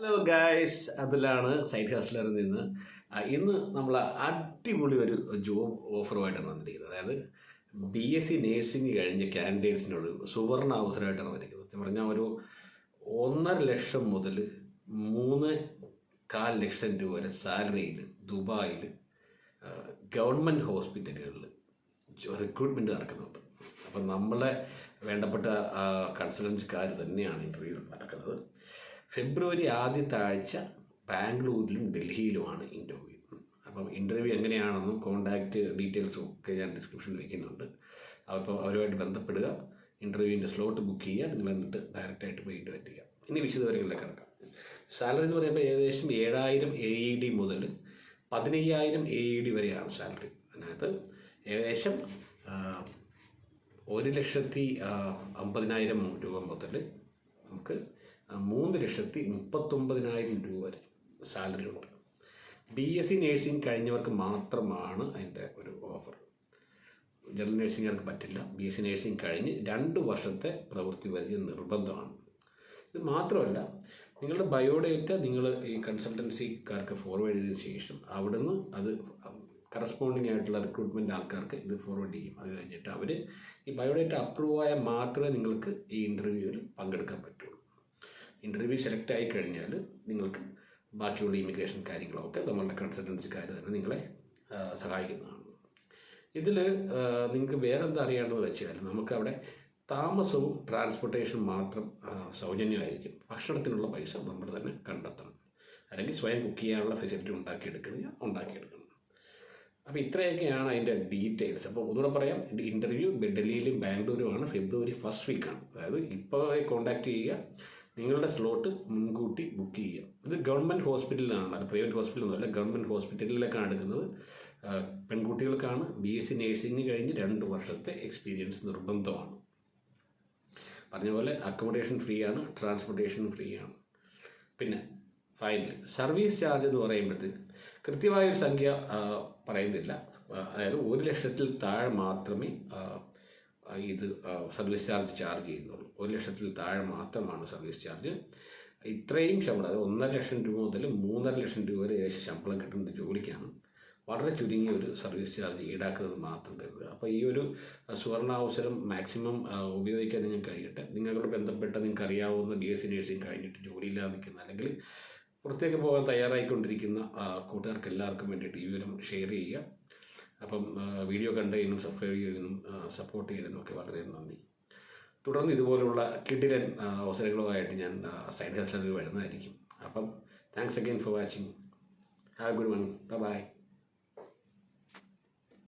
Hello guys, അതിലാണ് side ഹസ്ലറിൽ നിന്ന് ഇന്ന് നമ്മൾ അടിപൊളി ഒരു ജോബ് ഓഫറുമായിട്ടാണ് വന്നിരിക്കുന്നത്. അതായത് BSc നേഴ്സിംഗ് കഴിഞ്ഞ കാൻഡിഡേറ്റ്സിനോട് സുവർണ അവസരമായിട്ടാണ് വന്നിരിക്കുന്നത്. സത്യം പറഞ്ഞാൽ ഒരു 1.5 ലക്ഷം മുതൽ 3.25 ലക്ഷം രൂപ വരെ സാലറിയിൽ ദുബായിൽ ഗവൺമെൻറ് ഹോസ്പിറ്റലുകളിൽ റിക്രൂട്ട്മെൻറ്റ് നടക്കുന്നുണ്ട്. അപ്പം നമ്മളെ വേണ്ടപ്പെട്ട കൺസൾട്ടൻസിക്കാർ തന്നെയാണ് ഇൻ്റർവ്യൂ നടക്കുന്നത്. ഫെബ്രുവരി ആദ്യത്തെ ആഴ്ച ബാംഗ്ലൂരിലും ഡൽഹിയിലുമാണ് ഇൻ്റർവ്യൂ. അപ്പം ഇൻ്റർവ്യൂ എങ്ങനെയാണെന്നും കോൺടാക്റ്റ് ഡീറ്റെയിൽസും ഒക്കെ ഞാൻ ഡിസ്ക്രിപ്ഷനിൽ വയ്ക്കുന്നുണ്ട്. അപ്പോൾ അവരുമായിട്ട് ബന്ധപ്പെടുക, ഇൻ്റർവ്യൂവിൻ്റെ സ്ലോട്ട് ബുക്ക് ചെയ്യുക, നിങ്ങൾ എന്നിട്ട് ഡയറക്റ്റായിട്ട് പോയി ഇൻ്റർവ്യൂ ചെയ്യുക. ഇനി വിശദവിവരങ്ങളിലേക്ക് കിടക്കാം. സാലറി എന്ന് പറയുമ്പോൾ ഏകദേശം 7,000 AED മുതൽ 15,000 AED വരെയാണ് സാലറി. അതിനകത്ത് ഏകദേശം 1,50,000 രൂപ മുതൽ നമുക്ക് 3,39,000 രൂപ വരെ സാലറി ഉണ്ട്. BSc നേഴ്സിംഗ് കഴിഞ്ഞവർക്ക് മാത്രമാണ് അതിൻ്റെ ഒരു ഓഫർ. ജനറൽ നേഴ്സിംഗുകാർക്ക് പറ്റില്ല. BSc നേഴ്സിംഗ് കഴിഞ്ഞ് 2 വർഷത്തെ പ്രവൃത്തി പരിചയം നിർബന്ധമാണ്. ഇത് മാത്രമല്ല, നിങ്ങളുടെ ബയോഡേറ്റ നിങ്ങൾ ഈ കൺസൾട്ടൻസിക്കാർക്ക് ഫോർവേഡ് ചെയ്തതിന് ശേഷം അവിടുന്ന് അത് കറസ്പോണ്ടിങ് ആയിട്ടുള്ള റിക്രൂട്ട്മെൻറ്റ് ആൾക്കാർക്ക് ഇത് ഫോർവേഡ് ചെയ്യും. അത് കഴിഞ്ഞിട്ട് അവർ ഈ ബയോഡേറ്റ അപ്രൂവ് ആയാൽ മാത്രമേ നിങ്ങൾക്ക് ഈ ഇൻ്റർവ്യൂവിൽ പങ്കെടുക്കാൻ പറ്റുള്ളൂ. ഇൻ്റർവ്യൂ സെലക്ട് ആയി കഴിഞ്ഞാൽ നിങ്ങൾക്ക് ബാക്കിയുള്ള ഇമിഗ്രേഷൻ കാര്യങ്ങളൊക്കെ നമ്മളുടെ കൺസൾട്ടൻസിക്കാർ തന്നെ നിങ്ങളെ സഹായിക്കുന്നതാണ്. ഇതിൽ നിങ്ങൾക്ക് വേറെ എന്താ അറിയേണ്ടതെന്ന് വെച്ചാൽ നമുക്കവിടെ താമസവും ട്രാൻസ്പോർട്ടേഷനും മാത്രം സൗജന്യമായിരിക്കും. ഭക്ഷണത്തിനുള്ള പൈസ നമ്മൾ തന്നെ കണ്ടെത്തണം, അല്ലെങ്കിൽ സ്വയം കുക്ക് ചെയ്യാനുള്ള ഫെസിലിറ്റി ഉണ്ടാക്കിയെടുക്കണം. അപ്പോൾ ഇത്രയൊക്കെയാണ് അതിൻ്റെ ഡീറ്റെയിൽസ്. അപ്പോൾ ഒന്നുകൂടെ പറയാം, ഇൻ്റർവ്യൂ ഡൽഹിയിലും ബാംഗ്ലൂരുമാണ്. ഫെബ്രുവരി 1st വീക്കാണ്. അതായത് ഇപ്പോൾ കോൺടാക്റ്റ് ചെയ്യുക, നിങ്ങളുടെ സ്ലോട്ട് മുൻകൂട്ടി ബുക്ക് ചെയ്യുക. ഇത് ഗവൺമെൻറ് ഹോസ്പിറ്റലിലാണ്, അത് പ്രൈവറ്റ് ഹോസ്പിറ്റലൊന്നുമല്ല, ഗവൺമെൻറ് ഹോസ്പിറ്റലിലേക്കാണ് എടുക്കുന്നത്. പെൺകുട്ടികൾക്കാണ്. BSc നേഴ്സിംഗ് കഴിഞ്ഞ് 2 വർഷത്തെ എക്സ്പീരിയൻസ് നിർബന്ധമാണ്. പറഞ്ഞ പോലെ അക്കോമഡേഷൻ ഫ്രീ ആണ്, ട്രാൻസ്പോർട്ടേഷനും ഫ്രീ ആണ്. പിന്നെ ഫൈനലി സർവീസ് ചാർജ് എന്ന് പറയുമ്പോഴത്തേക്ക് കൃത്യമായൊരു സംഖ്യ പറയുന്നില്ല. അതായത് 1 ലക്ഷത്തിൽ താഴെ മാത്രമേ ഇത് സർവീസ് ചാർജ് ചെയ്യുന്നുള്ളൂ. 1 ലക്ഷത്തിൽ താഴെ മാത്രമാണ് സർവീസ് ചാർജ്. ഇത്രയും ശമ്പളം, അതായത് 1.5 ലക്ഷം രൂപ മുതൽ 3.5 ലക്ഷം രൂപ വരെ ഏകദേശം ശമ്പളം കിട്ടുന്ന ജോലിക്കാണ് വളരെ ചുരുങ്ങിയ ഒരു സർവീസ് ചാർജ് ഈടാക്കുന്നത് മാത്രം കരുതുക. അപ്പോൾ ഈ ഒരു സുവർണാവസരം മാക്സിമം ഉപയോഗിക്കാൻ നിങ്ങൾക്ക് കഴിയട്ടെ. നിങ്ങളോട് ബന്ധപ്പെട്ട നിങ്ങൾക്ക് അറിയാവുന്ന BSc നേഴ്സിംഗ് കഴിഞ്ഞിട്ട് ജോലിയില്ലാതെ നിൽക്കുന്ന, അല്ലെങ്കിൽ പുറത്തേക്ക് പോകാൻ തയ്യാറായിക്കൊണ്ടിരിക്കുന്ന കൂട്ടുകാർക്ക് എല്ലാവർക്കും വേണ്ടിയിട്ട് ഈ വിവരം ഷെയർ ചെയ്യുക. അപ്പം വീഡിയോ കണ്ടതിനും സബ്സ്ക്രൈബ് ചെയ്തതിനും സപ്പോർട്ട് ചെയ്തതിനും ഒക്കെ വളരെ നന്ദി. തുടർന്ന് ഇതുപോലുള്ള കിടിലൻ അവസരങ്ങളുമായിട്ട് ഞാൻ സൈഡ് ഹസ്ലറിൽ വരുന്നതായിരിക്കും. അപ്പം thanks again for watching. Have a good one. By.